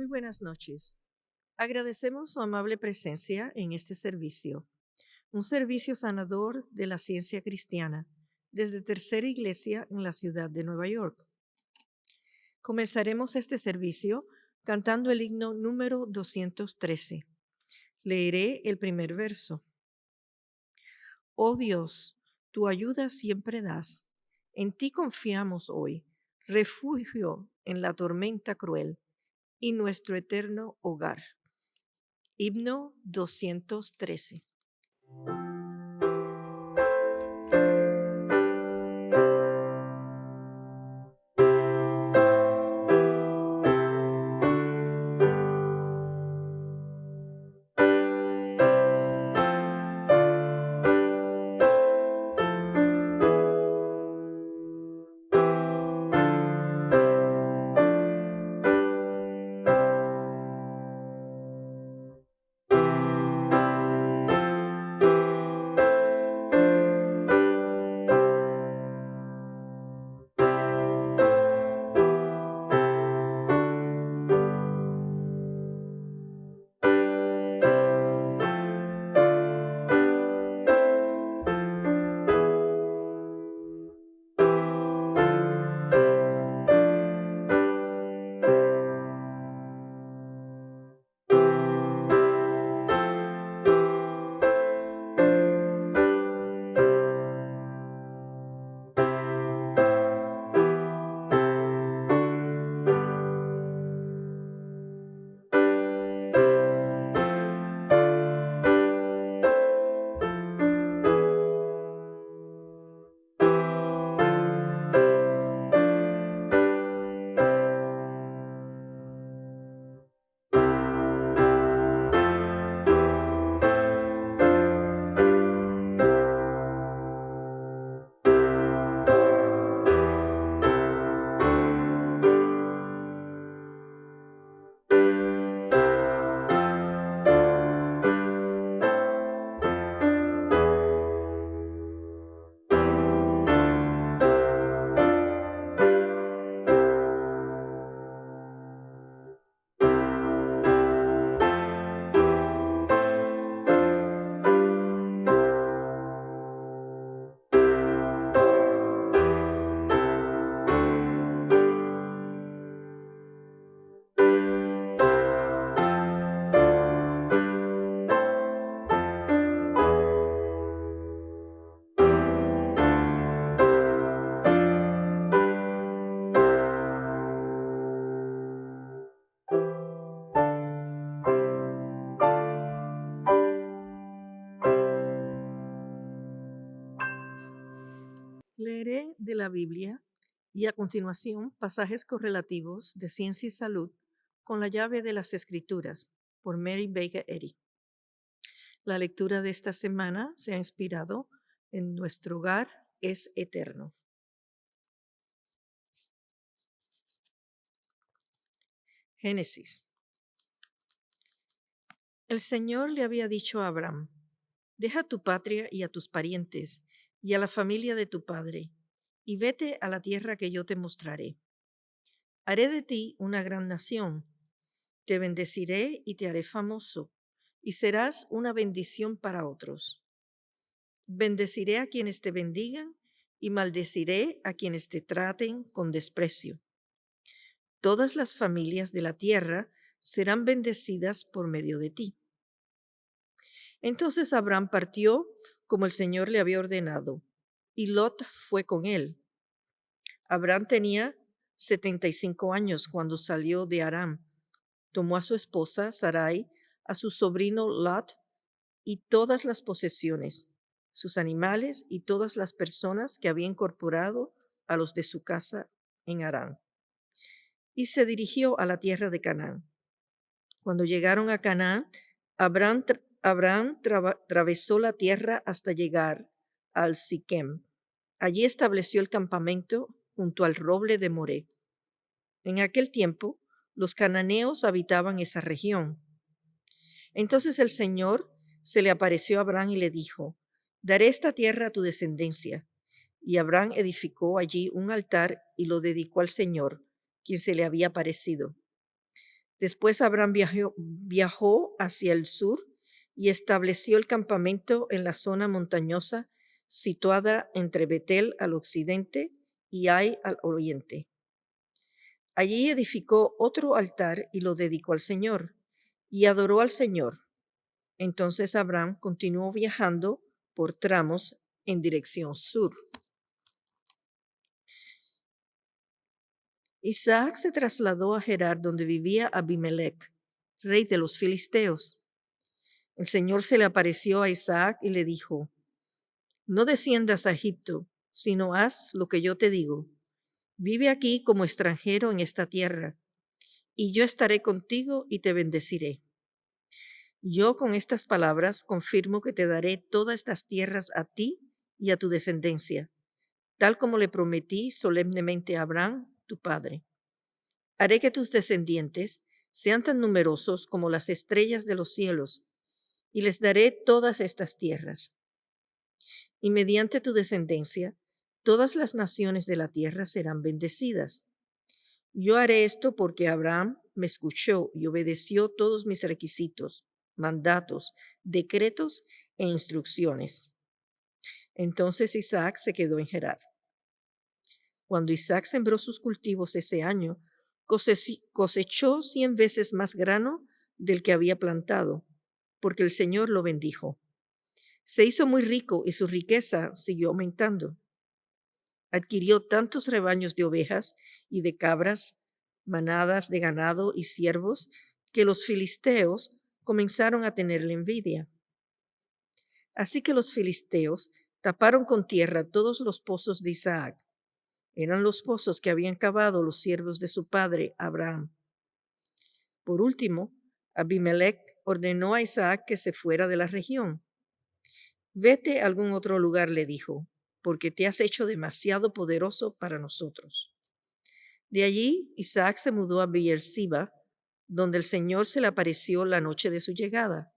Muy buenas noches. Agradecemos su amable presencia en este servicio, un servicio sanador de la ciencia cristiana, desde Tercera Iglesia en la ciudad de Nueva York. Comenzaremos este servicio cantando el himno número 213. Leeré el primer verso. Oh Dios, tu ayuda siempre das. En ti confiamos hoy, refugio en la tormenta cruel y nuestro eterno hogar. Himno 213. Leeré de la Biblia y a continuación pasajes correlativos de ciencia y salud con la llave de las Escrituras por Mary Baker Eddy. La lectura de esta semana se ha inspirado en Nuestro hogar es eterno. Génesis. El Señor le había dicho a Abraham: deja tu patria y a tus parientes y a la familia de tu padre, y vete a la tierra que yo te mostraré. Haré de ti una gran nación, te bendeciré y te haré famoso, y serás una bendición para otros. Bendeciré a quienes te bendigan y maldeciré a quienes te traten con desprecio. Todas las familias de la tierra serán bendecidas por medio de ti. Entonces Abraham partió como el Señor le había ordenado, y Lot fue con él. Abraham tenía 75 años cuando salió de Aram. Tomó a su esposa Sarai, a su sobrino Lot y todas las posesiones, sus animales y todas las personas que había incorporado a los de su casa en Aram. Y se dirigió a la tierra de Canaán. Cuando llegaron a Canaán, Abraham atravesó la tierra hasta llegar al Siquem. Allí estableció el campamento junto al roble de Moré. En aquel tiempo, los cananeos habitaban esa región. Entonces el Señor se le apareció a Abraham y le dijo: daré esta tierra a tu descendencia. Y Abraham edificó allí un altar y lo dedicó al Señor, quien se le había aparecido. Después Abraham viajó hacia el sur y estableció el campamento en la zona montañosa situada entre Betel al occidente y Ai al oriente. Allí edificó otro altar y lo dedicó al Señor, y adoró al Señor. Entonces Abraham continuó viajando por tramos en dirección sur. Isaac se trasladó a Gerar, donde vivía Abimelech, rey de los filisteos. El Señor se le apareció a Isaac y le dijo: No desciendas a Egipto, sino haz lo que yo te digo. Vive aquí como extranjero en esta tierra, y yo estaré contigo y te bendeciré. Yo con estas palabras confirmo que te daré todas estas tierras a ti y a tu descendencia, tal como le prometí solemnemente a Abraham, tu padre. Haré que tus descendientes sean tan numerosos como las estrellas de los cielos, y les daré todas estas tierras. Y mediante tu descendencia, todas las naciones de la tierra serán bendecidas. Yo haré esto porque Abraham me escuchó y obedeció todos mis requisitos, mandatos, decretos e instrucciones. Entonces Isaac se quedó en Gerar. Cuando Isaac sembró sus cultivos ese año, cosechó 100 veces más grano del que había plantado, porque el Señor lo bendijo. Se hizo muy rico y su riqueza siguió aumentando. Adquirió tantos rebaños de ovejas y de cabras, manadas de ganado y siervos, que los filisteos comenzaron a tenerle envidia. Así que los filisteos taparon con tierra todos los pozos de Isaac. Eran los pozos que habían cavado los siervos de su padre Abraham. Por último, Abimelech ordenó a Isaac que se fuera de la región. Vete a algún otro lugar, le dijo, porque te has hecho demasiado poderoso para nosotros. De allí, Isaac se mudó a Beerseba, donde el Señor se le apareció la noche de su llegada.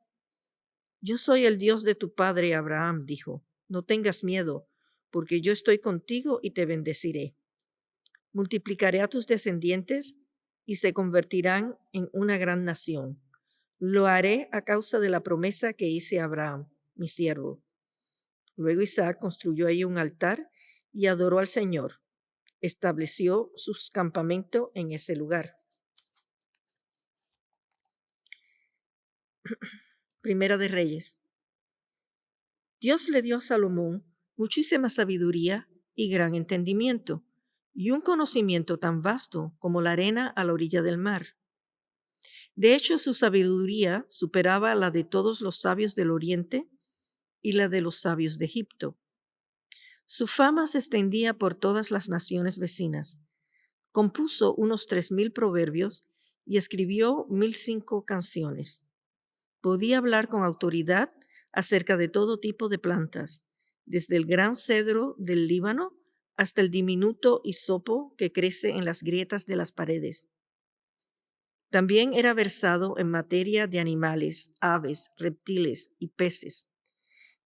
Yo soy el Dios de tu padre Abraham, dijo. No tengas miedo, porque yo estoy contigo y te bendeciré. Multiplicaré a tus descendientes y se convertirán en una gran nación. Lo haré a causa de la promesa que hice a Abraham, mi siervo. Luego Isaac construyó ahí un altar y adoró al Señor. Estableció su campamento en ese lugar. Primera de Reyes. Dios le dio a Salomón muchísima sabiduría y gran entendimiento, y un conocimiento tan vasto como la arena a la orilla del mar. De hecho, su sabiduría superaba la de todos los sabios del Oriente y la de los sabios de Egipto. Su fama se extendía por todas las naciones vecinas. Compuso unos 3000 proverbios y escribió 1005 canciones. Podía hablar con autoridad acerca de todo tipo de plantas, desde el gran cedro del Líbano hasta el diminuto hisopo que crece en las grietas de las paredes. También era versado en materia de animales, aves, reptiles y peces.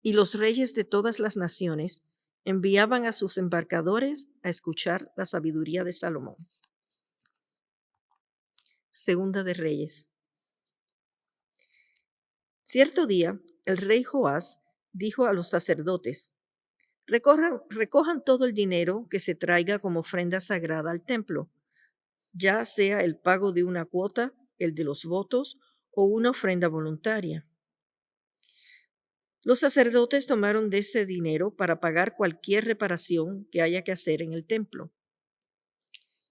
Y los reyes de todas las naciones enviaban a sus embarcadores a escuchar la sabiduría de Salomón. Segunda de Reyes. Cierto día, el rey Joás dijo a los sacerdotes: recojan todo el dinero que se traiga como ofrenda sagrada al templo, ya sea el pago de una cuota, el de los votos o una ofrenda voluntaria. Los sacerdotes tomaron de ese dinero para pagar cualquier reparación que haya que hacer en el templo.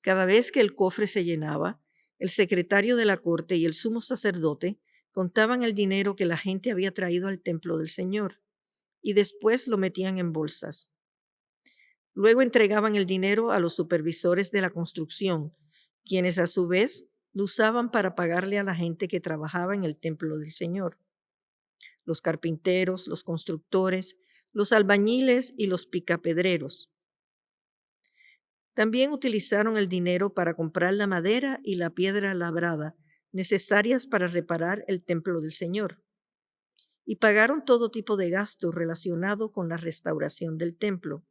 Cada vez que el cofre se llenaba, el secretario de la corte y el sumo sacerdote contaban el dinero que la gente había traído al templo del Señor y después lo metían en bolsas. Luego entregaban el dinero a los supervisores de la construcción, quienes a su vez lo usaban para pagarle a la gente que trabajaba en el templo del Señor: los carpinteros, los constructores, los albañiles y los picapedreros. También utilizaron el dinero para comprar la madera y la piedra labrada necesarias para reparar el templo del Señor. Y pagaron todo tipo de gasto relacionado con la restauración del templo.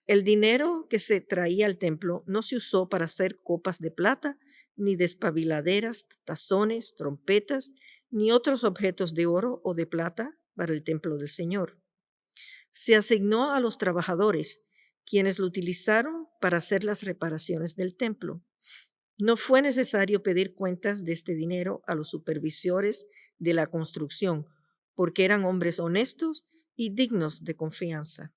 El dinero que se traía al templo no se usó para hacer copas de plata ni despabiladeras, tazones, trompetas, ni otros objetos de oro o de plata para el templo del Señor. Se asignó a los trabajadores, quienes lo utilizaron para hacer las reparaciones del templo. No fue necesario pedir cuentas de este dinero a los supervisores de la construcción, porque eran hombres honestos y dignos de confianza.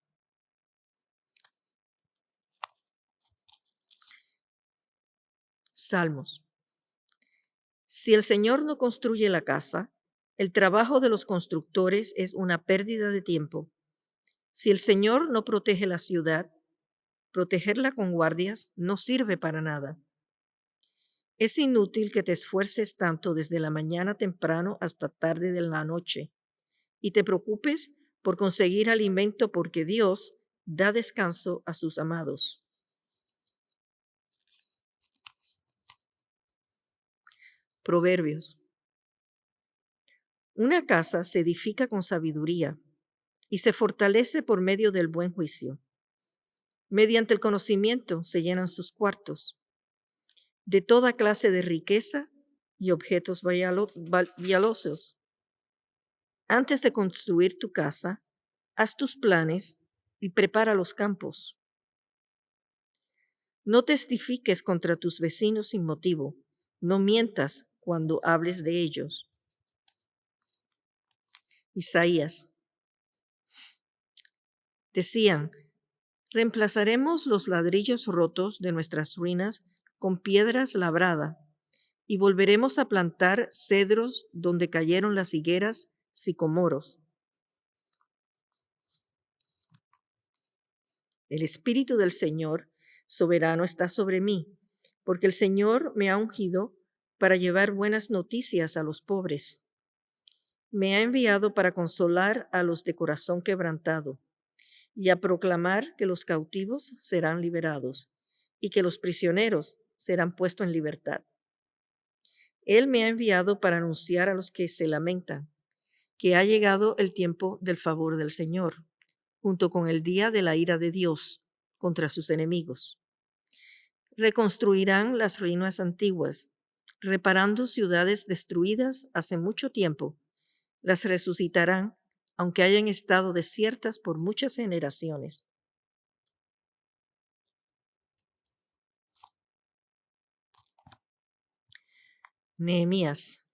Salmos. Si el Señor no construye la casa, el trabajo de los constructores es una pérdida de tiempo. Si el Señor no protege la ciudad, protegerla con guardias no sirve para nada. Es inútil que te esfuerces tanto desde la mañana temprano hasta tarde de la noche y te preocupes por conseguir alimento, porque Dios da descanso a sus amados. Proverbios. Una casa se edifica con sabiduría y se fortalece por medio del buen juicio. Mediante el conocimiento se llenan sus cuartos de toda clase de riqueza y objetos valiosos. Antes de construir tu casa, haz tus planes y prepara los campos. No testifiques contra tus vecinos sin motivo, no mientas cuando hables de ellos. Isaías. Decían, reemplazaremos los ladrillos rotos de nuestras ruinas con piedras labradas y volveremos a plantar cedros donde cayeron las higueras, sicomoros. El Espíritu del Señor soberano está sobre mí, porque el Señor me ha ungido para llevar buenas noticias a los pobres. Me ha enviado para consolar a los de corazón quebrantado y a proclamar que los cautivos serán liberados y que los prisioneros serán puestos en libertad. Él me ha enviado para anunciar a los que se lamentan que ha llegado el tiempo del favor del Señor, junto con el día de la ira de Dios contra sus enemigos. Reconstruirán las ruinas antiguas, reparando ciudades destruidas hace mucho tiempo. Las resucitarán, aunque hayan estado desiertas por muchas generaciones. Nehemías.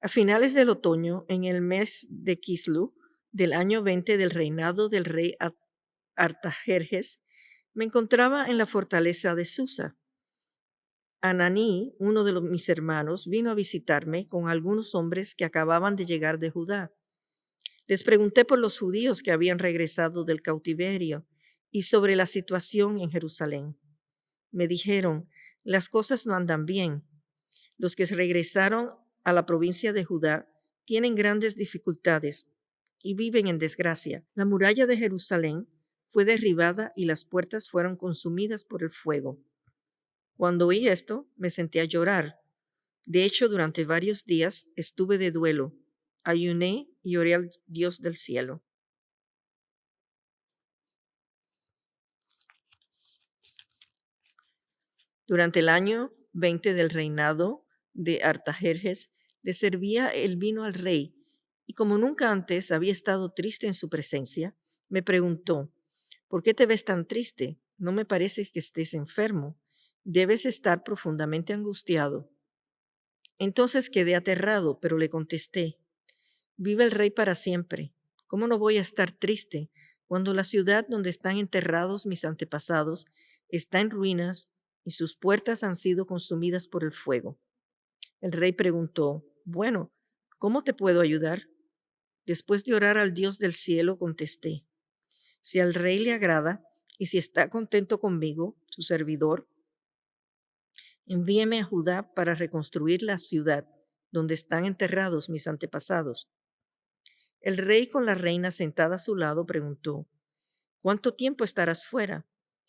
A finales del otoño, en el mes de Kislu, del año 20 del reinado del rey Artajerjes, me encontraba en la fortaleza de Susa. Ananí, uno de mis hermanos, vino a visitarme con algunos hombres que acababan de llegar de Judá. Les pregunté por los judíos que habían regresado del cautiverio y sobre la situación en Jerusalén. Me dijeron, las cosas no andan bien. Los que regresaron a la provincia de Judá tienen grandes dificultades y viven en desgracia. La muralla de Jerusalén fue derribada y las puertas fueron consumidas por el fuego. Cuando oí esto, me senté a llorar. De hecho, durante varios días estuve de duelo. Ayuné y oré al Dios del cielo. Durante el año 20 del reinado de Artajerjes, le servía el vino al rey, y como nunca antes había estado triste en su presencia, me preguntó, ¿por qué te ves tan triste? No me parece que estés enfermo. Debes estar profundamente angustiado. Entonces quedé aterrado, pero le contesté, vive el rey para siempre. ¿Cómo no voy a estar triste cuando la ciudad donde están enterrados mis antepasados está en ruinas y sus puertas han sido consumidas por el fuego? El rey preguntó, bueno, ¿cómo te puedo ayudar? Después de orar al Dios del cielo, contesté, si al rey le agrada y si está contento conmigo, su servidor, envíeme a Judá para reconstruir la ciudad donde están enterrados mis antepasados. El rey, con la reina sentada a su lado, preguntó, ¿cuánto tiempo estarás fuera?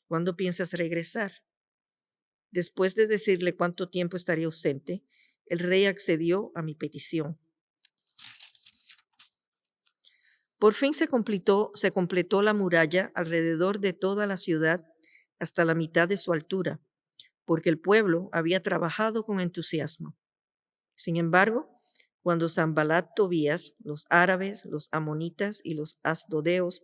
¿Cuándo piensas regresar? Después de decirle cuánto tiempo estaría ausente, el rey accedió a mi petición. Por fin se completó la muralla alrededor de toda la ciudad hasta la mitad de su altura. porque el pueblo había trabajado con entusiasmo. Sin embargo, cuando Sanballat, Tobías, los árabes, los amonitas y los asdodeos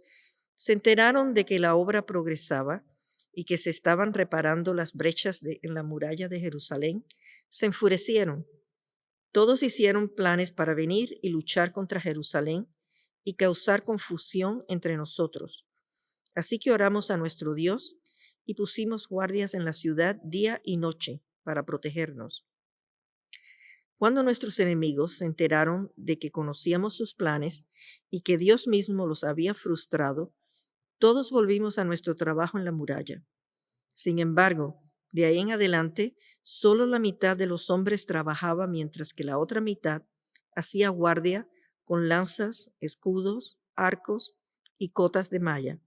se enteraron de que la obra progresaba y que se estaban reparando las brechas en la muralla de Jerusalén, se enfurecieron. Todos hicieron planes para venir y luchar contra Jerusalén y causar confusión entre nosotros. Así que oramos a nuestro Dios y pusimos guardias en la ciudad día y noche para protegernos. Cuando nuestros enemigos se enteraron de que conocíamos sus planes y que Dios mismo los había frustrado, todos volvimos a nuestro trabajo en la muralla. Sin embargo, de ahí en adelante, solo la mitad de los hombres trabajaba, mientras que la otra mitad hacía guardia con lanzas, escudos, arcos y cotas de malla.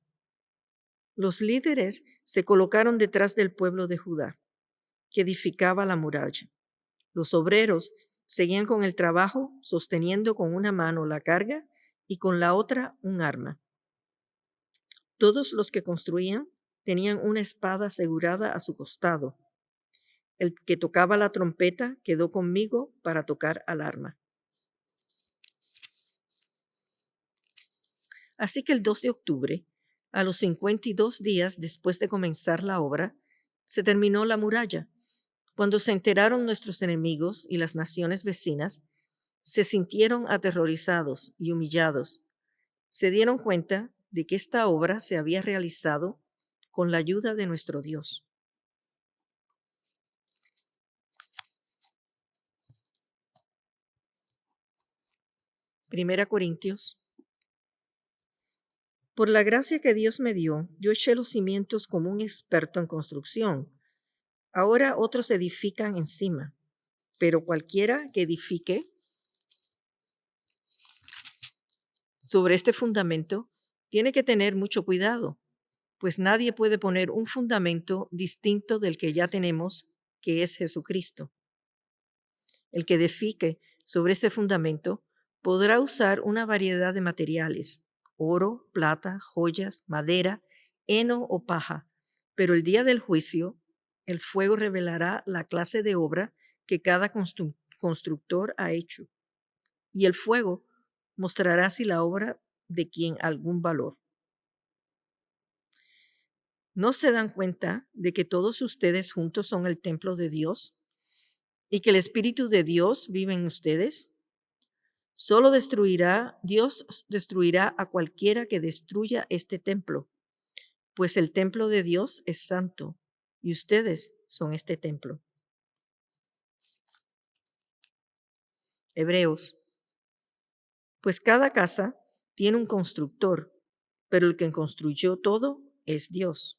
Los líderes se colocaron detrás del pueblo de Judá, que edificaba la muralla. Los obreros seguían con el trabajo, sosteniendo con una mano la carga y con la otra un arma. Todos los que construían tenían una espada asegurada a su costado. El que tocaba la trompeta quedó conmigo para tocar al arma. Así que el 2 de octubre, a los 52 días después de comenzar la obra, se terminó la muralla. Cuando se enteraron nuestros enemigos y las naciones vecinas, se sintieron aterrorizados y humillados. Se dieron cuenta de que esta obra se había realizado con la ayuda de nuestro Dios. Primera Corintios. Por la gracia que Dios me dio, yo eché los cimientos como un experto en construcción. Ahora otros edifican encima, pero cualquiera que edifique sobre este fundamento tiene que tener mucho cuidado, pues nadie puede poner un fundamento distinto del que ya tenemos, que es Jesucristo. El que edifique sobre este fundamento podrá usar una variedad de materiales: oro, plata, joyas, madera, heno o paja, pero el día del juicio, el fuego revelará la clase de obra que cada constructor ha hecho, y el fuego mostrará si la obra de quien algún valor. ¿No se dan cuenta de que todos ustedes juntos son el templo de Dios y que el Espíritu de Dios vive en ustedes? Dios destruirá a cualquiera que destruya este templo, pues el templo de Dios es santo y ustedes son este templo. Hebreos. Pues cada casa tiene un constructor, pero el que construyó todo es Dios.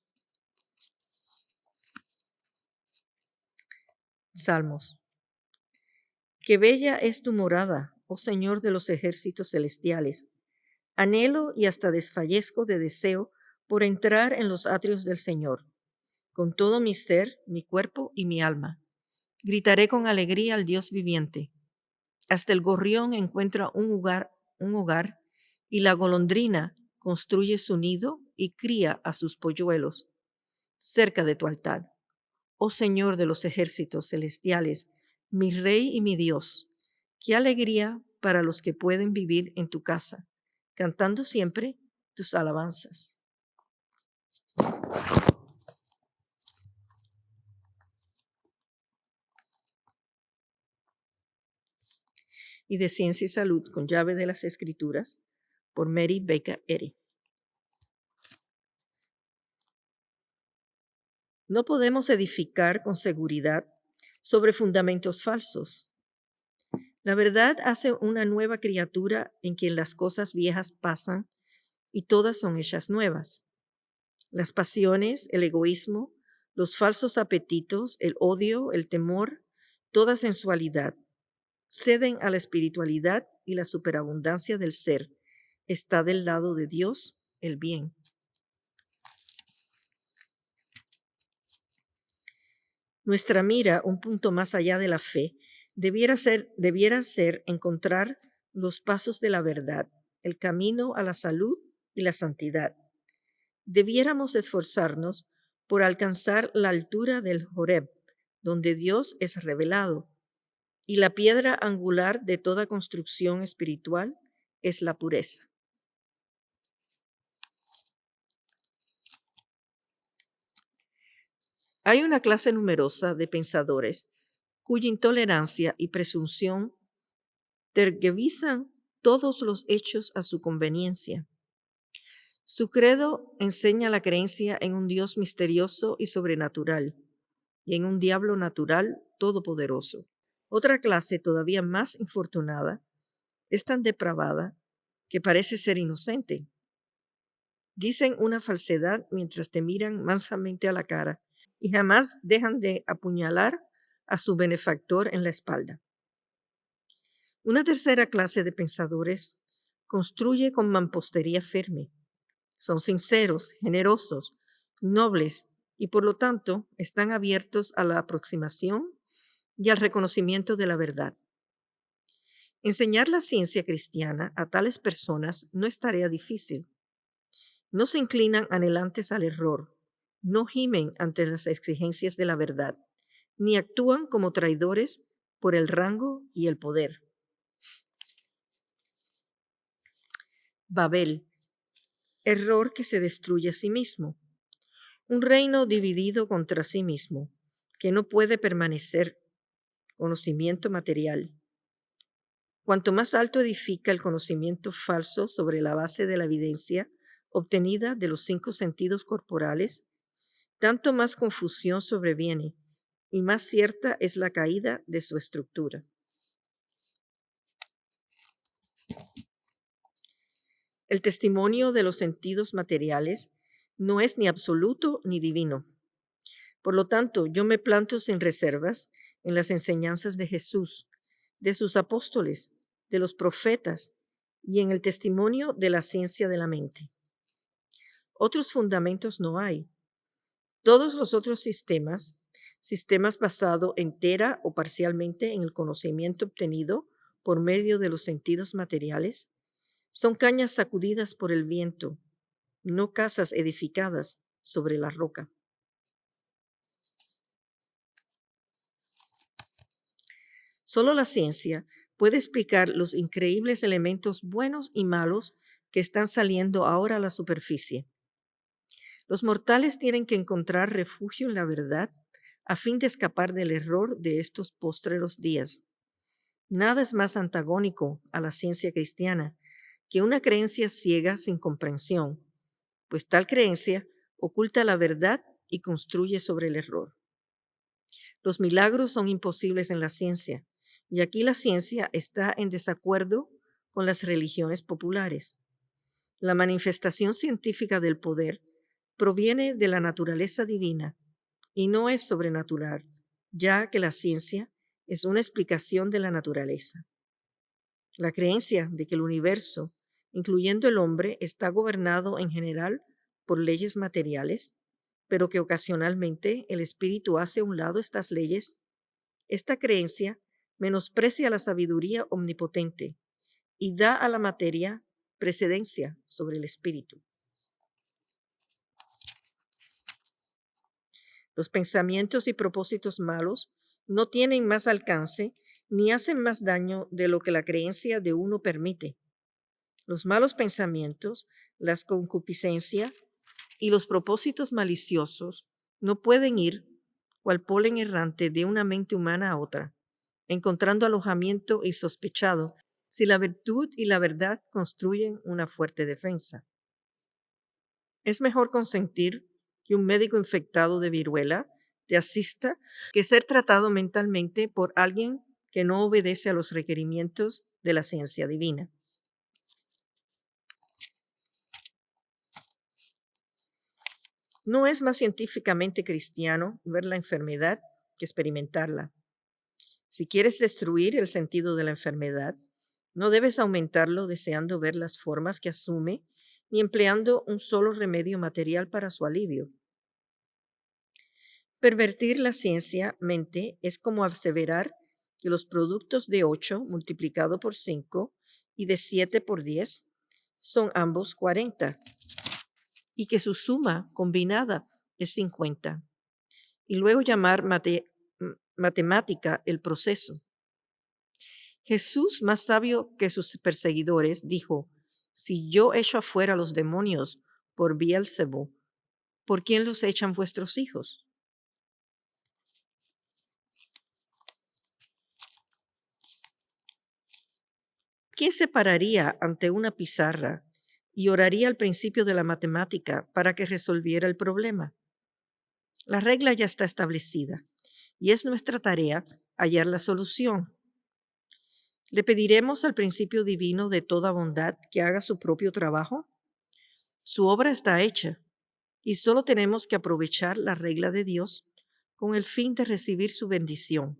Salmos. Qué bella es tu morada, oh Señor de los ejércitos celestiales. Anhelo y hasta desfallezco de deseo por entrar en los atrios del Señor. Con todo mi ser, mi cuerpo y mi alma. Gritaré con alegría al Dios viviente. Hasta el gorrión encuentra un hogar, y la golondrina construye su nido y cría a sus polluelos cerca de tu altar. Oh Señor de los ejércitos celestiales, mi Rey y mi Dios, qué alegría para los que pueden vivir en tu casa, cantando siempre tus alabanzas. Y de Ciencia y Salud con llave de las Escrituras, por Mary Baker Eddy. No podemos edificar con seguridad sobre fundamentos falsos. La verdad hace una nueva criatura en quien las cosas viejas pasan y todas son hechas nuevas. Las pasiones, el egoísmo, los falsos apetitos, el odio, el temor, toda sensualidad, ceden a la espiritualidad y la superabundancia del ser está del lado de Dios, el bien. Nuestra mira, un punto más allá de la fe, debiera ser encontrar los pasos de la verdad, el camino a la salud y la santidad. Debiéramos esforzarnos por alcanzar la altura del Horeb, donde Dios es revelado, y la piedra angular de toda construcción espiritual es la pureza. Hay una clase numerosa de pensadores cuya intolerancia y presunción tergiversan todos los hechos a su conveniencia. Su credo enseña la creencia en un Dios misterioso y sobrenatural y en un diablo natural todopoderoso. Otra clase todavía más infortunada es tan depravada que parece ser inocente. Dicen una falsedad mientras te miran mansamente a la cara y jamás dejan de apuñalar a su benefactor en la espalda. Una tercera clase de pensadores construye con mampostería firme. Son sinceros, generosos, nobles y por lo tanto están abiertos a la aproximación y al reconocimiento de la verdad. Enseñar la ciencia cristiana a tales personas no es tarea difícil. No se inclinan anhelantes al error, no gimen ante las exigencias de la verdad, ni actúan como traidores por el rango y el poder. Babel, error que se destruye a sí mismo. Un reino dividido contra sí mismo, que no puede permanecer conocimiento material. Cuanto más alto edifica el conocimiento falso sobre la base de la evidencia obtenida de los 5 sentidos corporales, tanto más confusión sobreviene y más cierta es la caída de su estructura. El testimonio de los sentidos materiales no es ni absoluto ni divino. Por lo tanto, yo me planto sin reservas en las enseñanzas de Jesús, de sus apóstoles, de los profetas y en el testimonio de la ciencia de la mente. Otros fundamentos no hay. Todos los otros sistemas basados entera o parcialmente en el conocimiento obtenido por medio de los sentidos materiales, son cañas sacudidas por el viento, no casas edificadas sobre la roca. Solo la ciencia puede explicar los increíbles elementos buenos y malos que están saliendo ahora a la superficie. Los mortales tienen que encontrar refugio en la verdad a fin de escapar del error de estos postreros días. Nada es más antagónico a la ciencia cristiana que una creencia ciega sin comprensión, pues tal creencia oculta la verdad y construye sobre el error. Los milagros son imposibles en la ciencia, y aquí la ciencia está en desacuerdo con las religiones populares. La manifestación científica del poder proviene de la naturaleza divina y no es sobrenatural, ya que la ciencia es una explicación de la naturaleza. La creencia de que el universo, incluyendo el hombre, está gobernado en general por leyes materiales, pero que ocasionalmente el espíritu hace a un lado estas leyes, esta creencia menosprecia la sabiduría omnipotente y da a la materia precedencia sobre el espíritu. Los pensamientos y propósitos malos no tienen más alcance ni hacen más daño de lo que la creencia de uno permite. Los malos pensamientos, las concupiscencias y los propósitos maliciosos no pueden ir, cual polen errante, de una mente humana a otra, encontrando alojamiento insospechado si la virtud y la verdad construyen una fuerte defensa. Es mejor consentir que un médico infectado de viruela te asista que ser tratado mentalmente por alguien que no obedece a los requerimientos de la ciencia divina. No es más científicamente cristiano ver la enfermedad que experimentarla. Si quieres destruir el sentido de la enfermedad, no debes aumentarlo deseando ver las formas que asume ni empleando un solo remedio material para su alivio. Pervertir la ciencia mente es como aseverar que los productos de 8 multiplicado por 5 y de 7 por 10 son ambos 40 y que su suma combinada es 50. Y luego llamar matemática el proceso. Jesús, más sabio que sus perseguidores, dijo: Si yo echo afuera los demonios por Beelzebú, ¿por quién los echan vuestros hijos? ¿Quién se pararía ante una pizarra y oraría al principio de la matemática para que resolviera el problema? La regla ya está establecida y es nuestra tarea hallar la solución. ¿Le pediremos al principio divino de toda bondad que haga su propio trabajo? Su obra está hecha y solo tenemos que aprovechar la regla de Dios con el fin de recibir su bendición,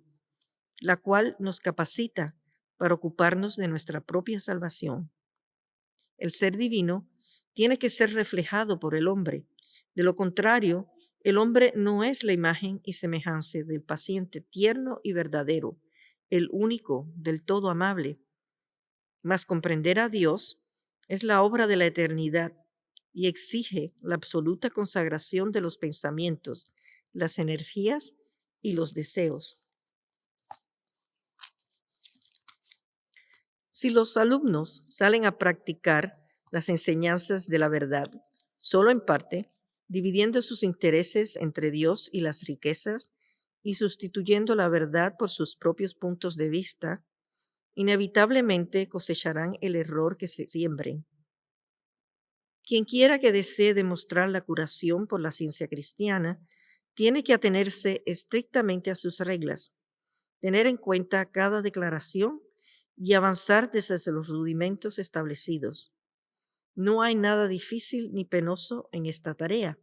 la cual nos capacita para ocuparnos de nuestra propia salvación. El ser divino tiene que ser reflejado por el hombre. De lo contrario, el hombre no es la imagen y semejanza del paciente tierno y verdadero, el único, del todo amable. Mas comprender a Dios es la obra de la eternidad y exige la absoluta consagración de los pensamientos, las energías y los deseos. Si los alumnos salen a practicar las enseñanzas de la verdad, solo en parte, dividiendo sus intereses entre Dios y las riquezas y sustituyendo la verdad por sus propios puntos de vista, inevitablemente cosecharán el error que se siembren. Quien quiera que desee demostrar la curación por la ciencia cristiana, tiene que atenerse estrictamente a sus reglas, tener en cuenta cada declaración y avanzar desde los rudimentos establecidos. No hay nada difícil ni penoso en esta tarea,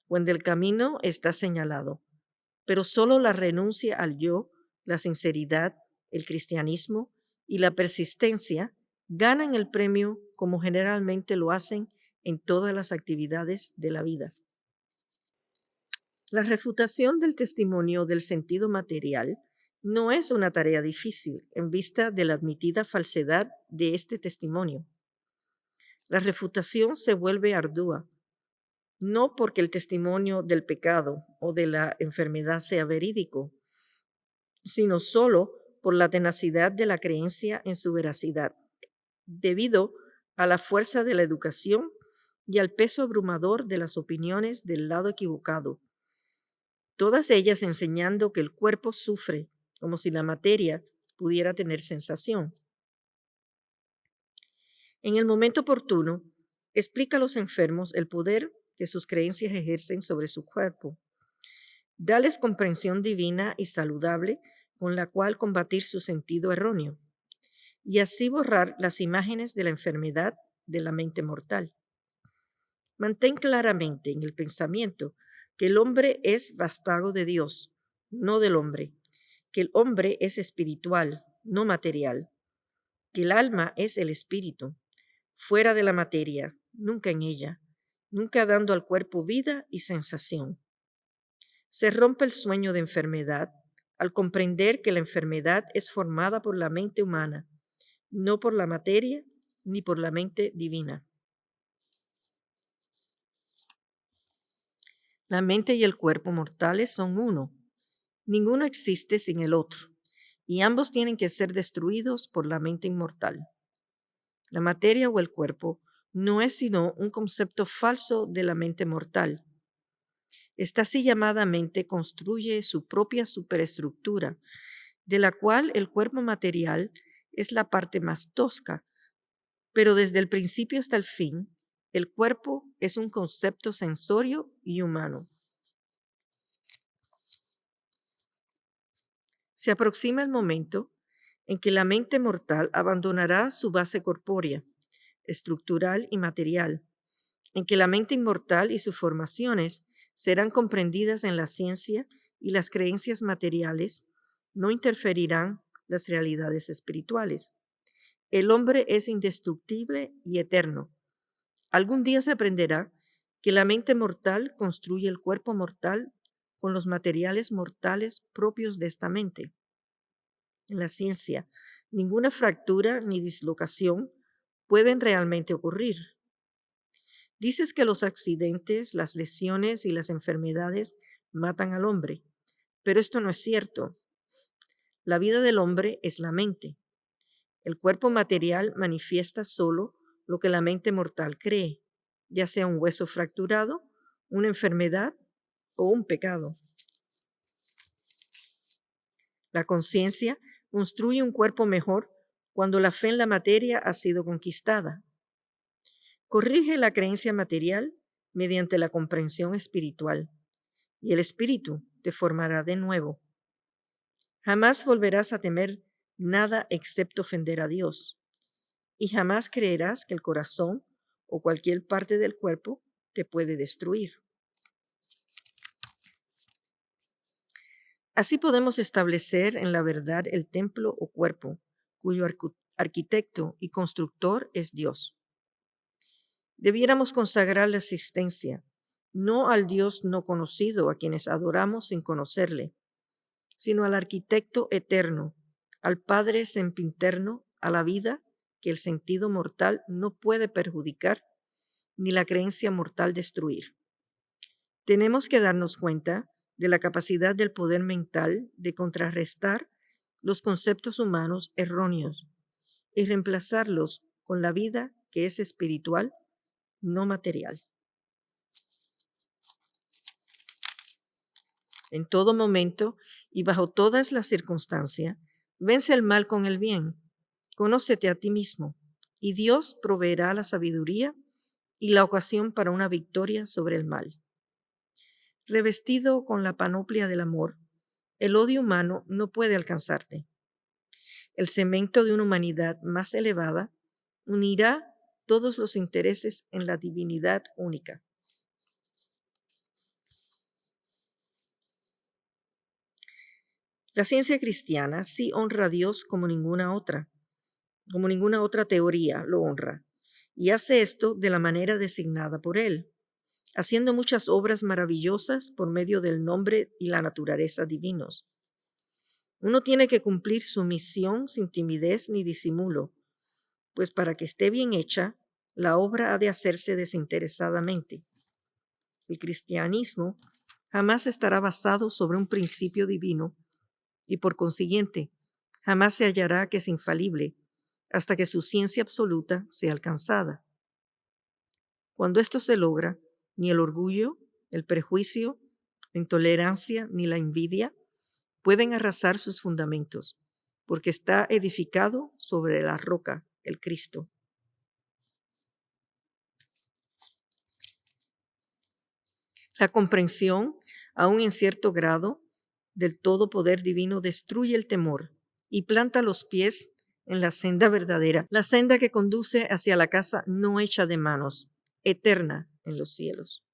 cuando el camino está señalado, pero solo la renuncia al yo, la sinceridad, el cristianismo y la persistencia ganan el premio como generalmente lo hacen en todas las actividades de la vida. La refutación del testimonio del sentido material no es una tarea difícil en vista de la admitida falsedad de este testimonio. La refutación se vuelve ardua, no porque el testimonio del pecado o de la enfermedad sea verídico, sino solo por la tenacidad de la creencia en su veracidad, debido a la fuerza de la educación y al peso abrumador de las opiniones del lado equivocado, todas ellas enseñando que el cuerpo sufre como si la materia pudiera tener sensación. En el momento oportuno, explica a los enfermos el poder que sus creencias ejercen sobre su cuerpo. Dales comprensión divina y saludable con la cual combatir su sentido erróneo y así borrar las imágenes de la enfermedad de la mente mortal. Mantén claramente en el pensamiento que el hombre es vástago de Dios, no del hombre, que el hombre es espiritual, no material, que el alma es el espíritu, fuera de la materia, nunca en ella, nunca dando al cuerpo vida y sensación. Se rompe el sueño de enfermedad al comprender que la enfermedad es formada por la mente humana, no por la materia ni por la mente divina. La mente y el cuerpo mortales son uno. Ninguno existe sin el otro, y ambos tienen que ser destruidos por la mente inmortal. La materia o el cuerpo no es sino un concepto falso de la mente mortal. Esta así llamada mente construye su propia superestructura, de la cual el cuerpo material es la parte más tosca, pero desde el principio hasta el fin, el cuerpo es un concepto sensorio y humano. Se aproxima el momento en que la mente mortal abandonará su base corpórea, estructural y material, en que la mente inmortal y sus formaciones serán comprendidas en la ciencia y las creencias materiales no interferirán las realidades espirituales. El hombre es indestructible y eterno. Algún día se aprenderá que la mente mortal construye el cuerpo mortal con los materiales mortales propios de esta mente. En la ciencia, ninguna fractura ni dislocación pueden realmente ocurrir. Dices que los accidentes, las lesiones y las enfermedades matan al hombre, Pero esto no es cierto. La vida del hombre es la mente. El cuerpo material manifiesta solo lo que la mente mortal cree, ya sea un hueso fracturado, una enfermedad o un pecado. La conciencia construye un cuerpo mejor cuando la fe en la materia ha sido conquistada. Corrige la creencia material mediante la comprensión espiritual, y el espíritu te formará de nuevo. Jamás volverás a temer nada excepto ofender a Dios, y jamás creerás que el corazón o cualquier parte del cuerpo te puede destruir. Así podemos establecer en la verdad el templo o cuerpo, cuyo arquitecto y constructor es Dios. Debiéramos consagrar la existencia, no al Dios no conocido a quienes adoramos sin conocerle, sino al arquitecto eterno, al Padre sempiterno, a la vida que el sentido mortal no puede perjudicar, ni la creencia mortal destruir. Tenemos que darnos cuenta de la capacidad del poder mental de contrarrestar los conceptos humanos erróneos y reemplazarlos con la vida que es espiritual, no material. En todo momento y bajo todas las circunstancias, vence el mal con el bien. Conócete a ti mismo y Dios proveerá la sabiduría y la ocasión para una victoria sobre el mal. Revestido con la panoplia del amor, el odio humano no puede alcanzarte. El cemento de una humanidad más elevada unirá todos los intereses en la divinidad única. La ciencia cristiana sí honra a Dios como ninguna otra teoría lo honra, y hace esto de la manera designada por Él, haciendo muchas obras maravillosas por medio del nombre y la naturaleza divinos. Uno tiene que cumplir su misión sin timidez ni disimulo, pues para que esté bien hecha, la obra ha de hacerse desinteresadamente. El cristianismo jamás estará basado sobre un principio divino y por consiguiente jamás se hallará que es infalible hasta que su ciencia absoluta sea alcanzada. Cuando esto se logra, ni el orgullo, el prejuicio, la intolerancia ni la envidia pueden arrasar sus fundamentos, porque está edificado sobre la roca, el Cristo. La comprensión, aun en cierto grado, del todo poder divino destruye el temor y planta los pies en la senda verdadera, la senda que conduce hacia la casa no hecha de manos, eterna en los cielos.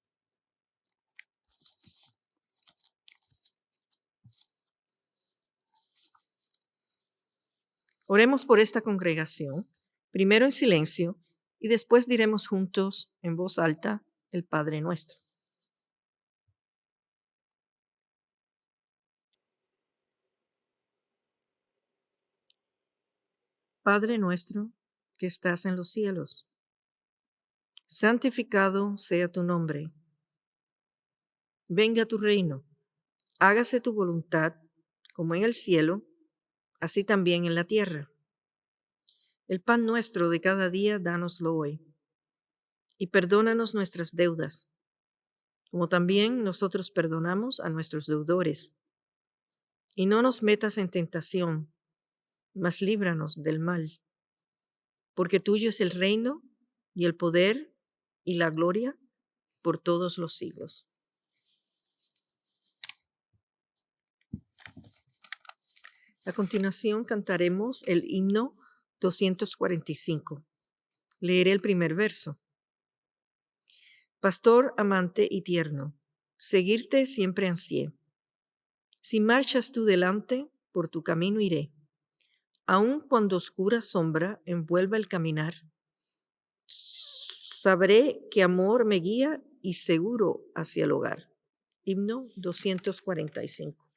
Oremos por esta congregación, primero en silencio y después diremos juntos en voz alta el Padre Nuestro. Padre nuestro que estás en los cielos, santificado sea tu nombre. Venga tu reino, hágase tu voluntad, como en el cielo, así también en la tierra. El pan nuestro de cada día, dánoslo hoy. Y perdónanos nuestras deudas, como también nosotros perdonamos a nuestros deudores. Y no nos metas en tentación, mas líbranos del mal. Porque tuyo es el reino, y el poder, y la gloria, por todos los siglos. A continuación cantaremos el himno 245. Leeré el primer verso. Pastor amante y tierno, seguirte siempre ansié. Si marchas tú delante, por tu camino iré. Aun cuando oscura sombra envuelva el caminar, sabré que amor me guía y seguro hacia el hogar. Himno 245.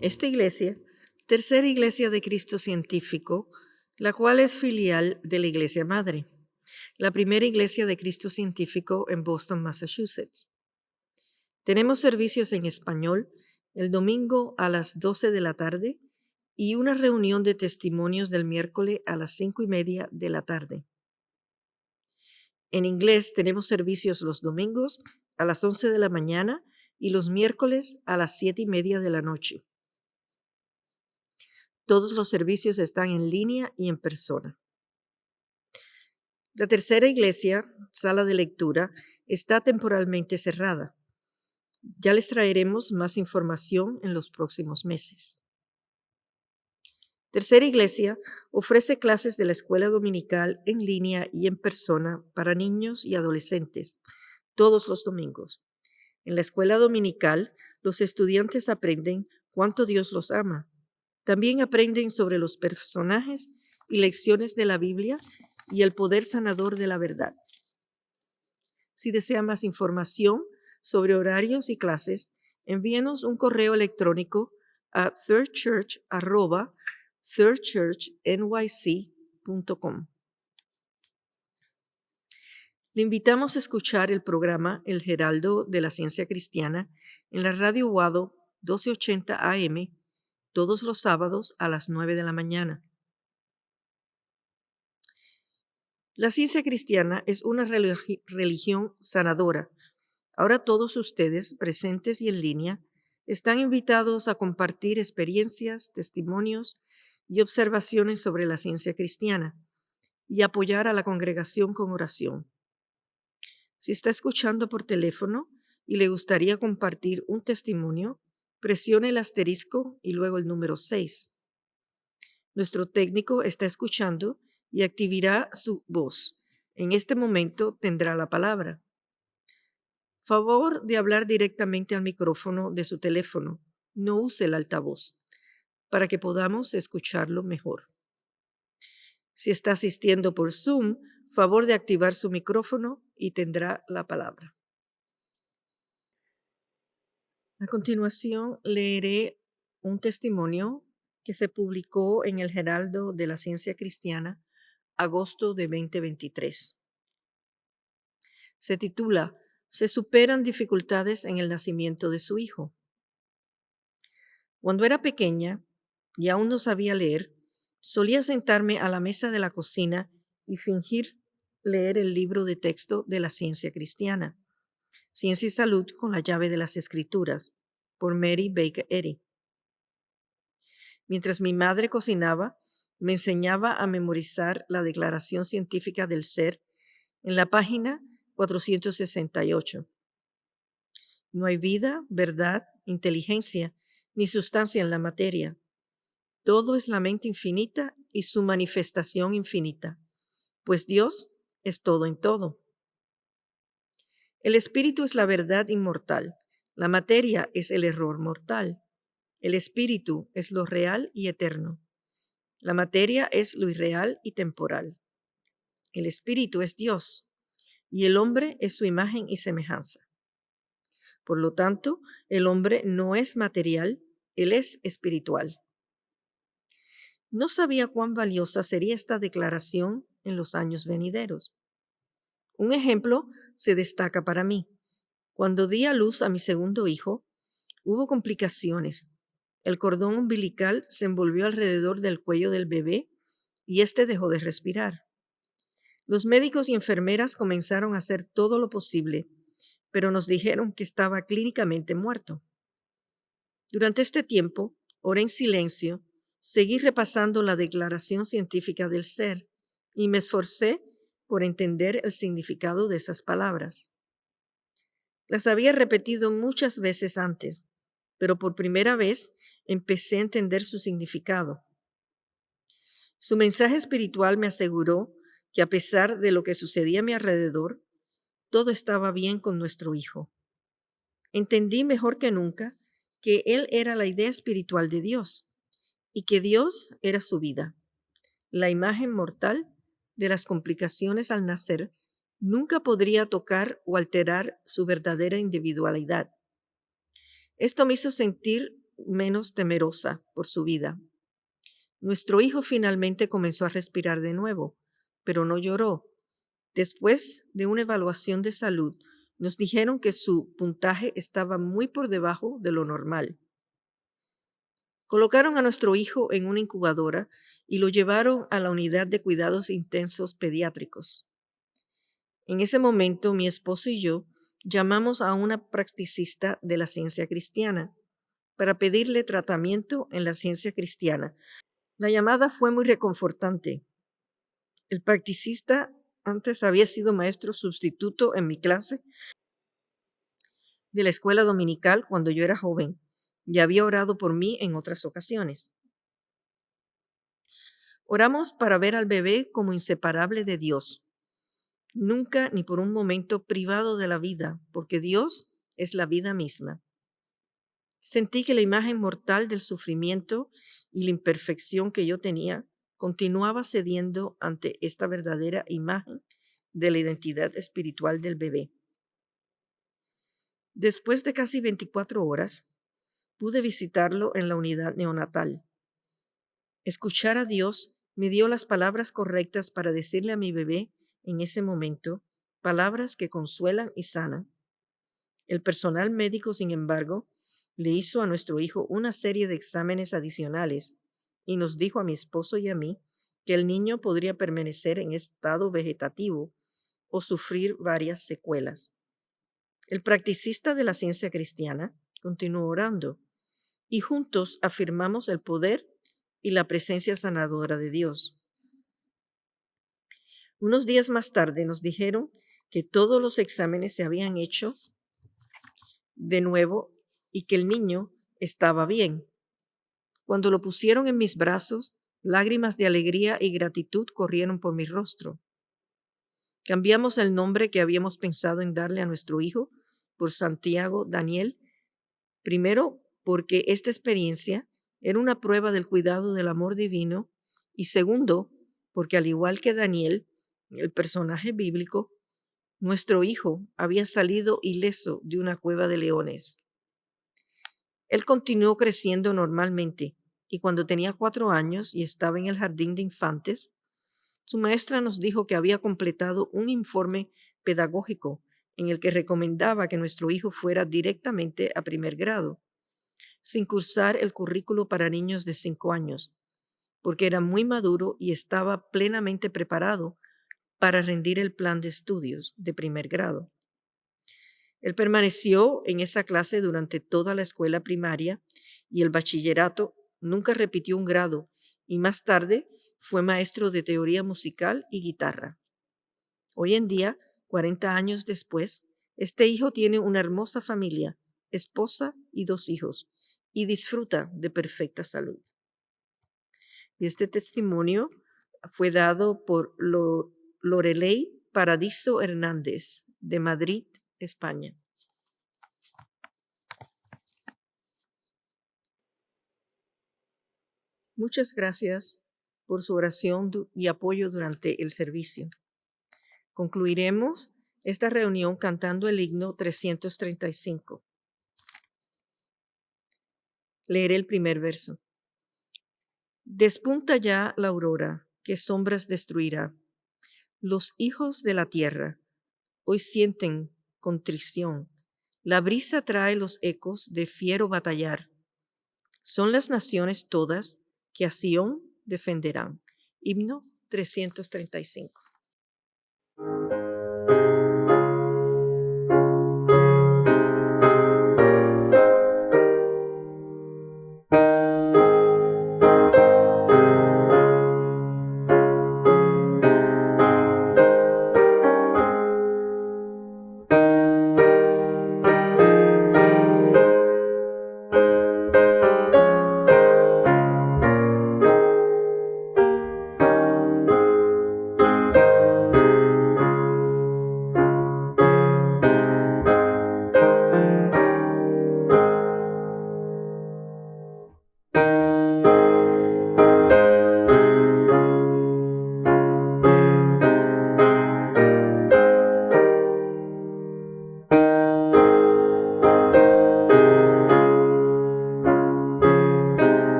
Esta iglesia, tercera iglesia de Cristo científico, la cual es filial de la iglesia madre, la primera iglesia de Cristo científico en Boston, Massachusetts. Tenemos servicios en español el domingo a las 12 de la tarde y una reunión de testimonios del miércoles a las 5:30 de la tarde. En inglés tenemos servicios los domingos a las 11 de la mañana y los miércoles a las 7:30 de la noche. Todos los servicios están en línea y en persona. La tercera iglesia, sala de lectura, está temporalmente cerrada. Ya les traeremos más información en los próximos meses. Tercera iglesia ofrece clases de la escuela dominical en línea y en persona para niños y adolescentes todos los domingos. En la escuela dominical, los estudiantes aprenden cuánto Dios los ama. También aprenden sobre los personajes y lecciones de la Biblia y el poder sanador de la verdad. Si desea más información sobre horarios y clases, envíenos un correo electrónico a thirdchurch@thirdchurchnyc.com. Le invitamos a escuchar el programa El Heraldo de la Ciencia Cristiana en la Radio Wado 1280 AM todos los sábados a las 9 de la mañana. La ciencia cristiana es una religión sanadora. Ahora todos ustedes, presentes y en línea, están invitados a compartir experiencias, testimonios y observaciones sobre la ciencia cristiana y apoyar a la congregación con oración. Si está escuchando por teléfono y le gustaría compartir un testimonio, presione el asterisco y luego el número 6. Nuestro técnico está escuchando y activará su voz. En este momento tendrá la palabra. Favor de hablar directamente al micrófono de su teléfono. No use el altavoz para que podamos escucharlo mejor. Si está asistiendo por Zoom, favor de activar su micrófono y tendrá la palabra. A continuación, leeré un testimonio que se publicó en el Heraldo de la Ciencia Cristiana, agosto de 2023. Se titula Se superan dificultades en el nacimiento de su hijo. Cuando era pequeña y aún no sabía leer, solía sentarme a la mesa de la cocina y fingir leer el libro de texto de la ciencia cristiana, Ciencia y Salud con la llave de las Escrituras, por Mary Baker Eddy. Mientras mi madre cocinaba, me enseñaba a memorizar la Declaración Científica del Ser en la página 468. No hay vida, verdad, inteligencia, ni sustancia en la materia. Todo es la mente infinita y su manifestación infinita, pues Dios es todo en todo. El espíritu es la verdad inmortal, la materia es el error mortal. El espíritu es lo real y eterno. La materia es lo irreal y temporal. El espíritu es Dios y el hombre es su imagen y semejanza. Por lo tanto, el hombre no es material, él es espiritual. No sabía cuán valiosa sería esta declaración en los años venideros. Un ejemplo se destaca para mí. Cuando di a luz a mi segundo hijo, hubo complicaciones. El cordón umbilical se envolvió alrededor del cuello del bebé y éste dejó de respirar. Los médicos y enfermeras comenzaron a hacer todo lo posible, pero nos dijeron que estaba clínicamente muerto. Durante este tiempo, oré en silencio, seguí repasando la Declaración Científica del Ser y me esforcé por entender el significado de esas palabras. Las había repetido muchas veces antes, pero por primera vez empecé a entender su significado. Su mensaje espiritual me aseguró que a pesar de lo que sucedía a mi alrededor, todo estaba bien con nuestro hijo. Entendí mejor que nunca que él era la idea espiritual de Dios y que Dios era su vida. La imagen mortal de las complicaciones al nacer nunca podría tocar o alterar su verdadera individualidad. Esto me hizo sentir menos temerosa por su vida. Nuestro hijo finalmente comenzó a respirar de nuevo, pero no lloró. Después de una evaluación de salud, nos dijeron que su puntaje estaba muy por debajo de lo normal. Colocaron a nuestro hijo en una incubadora y lo llevaron a la unidad de cuidados intensos pediátricos. En ese momento, mi esposo y yo llamamos a una practicista de la ciencia cristiana para pedirle tratamiento en la ciencia cristiana. La llamada fue muy reconfortante. El practicista antes había sido maestro sustituto en mi clase de la escuela dominical cuando yo era joven y había orado por mí en otras ocasiones. Oramos para ver al bebé como inseparable de Dios, nunca ni por un momento privado de la vida, porque Dios es la vida misma. Sentí que la imagen mortal del sufrimiento y la imperfección que yo tenía continuaba cediendo ante esta verdadera imagen de la identidad espiritual del bebé. Después de casi 24 horas, pude visitarlo en la unidad neonatal. Escuchar a Dios me dio las palabras correctas para decirle a mi bebé en ese momento, palabras que consuelan y sanan. El personal médico, sin embargo, le hizo a nuestro hijo una serie de exámenes adicionales y nos dijo a mi esposo y a mí que el niño podría permanecer en estado vegetativo o sufrir varias secuelas. El practicista de la ciencia cristiana continuó orando y juntos afirmamos el poder y la presencia sanadora de Dios. Unos días más tarde nos dijeron que todos los exámenes se habían hecho de nuevo y que el niño estaba bien. Cuando lo pusieron en mis brazos, lágrimas de alegría y gratitud corrieron por mi rostro. Cambiamos el nombre que habíamos pensado en darle a nuestro hijo por Santiago Daniel, primero porque esta experiencia era una prueba del cuidado del amor divino y segundo porque al igual que Daniel, el personaje bíblico, nuestro hijo había salido ileso de una cueva de leones. Él continuó creciendo normalmente y cuando tenía 4 años y estaba en el jardín de infantes, su maestra nos dijo que había completado un informe pedagógico en el que recomendaba que nuestro hijo fuera directamente a primer grado, sin cursar el currículo para niños de 5 años, porque era muy maduro y estaba plenamente preparado para rendir el plan de estudios de primer grado. Él permaneció en esa clase durante toda la escuela primaria y el bachillerato, nunca repitió un grado y más tarde fue maestro de teoría musical y guitarra. Hoy en día, 40 años después, este hijo tiene una hermosa familia, esposa y 2 hijos, y disfruta de perfecta salud. Y este testimonio fue dado por Lorelei Paradiso Hernández, de Madrid, España. Muchas gracias por su oración y apoyo durante el servicio. Concluiremos esta reunión cantando el himno 335. Leeré el primer verso. Despunta ya la aurora, que sombras destruirá. Los hijos de la tierra hoy sienten contrición. La brisa trae los ecos de fiero batallar. Son las naciones todas que a Sión defenderán. Himno 335.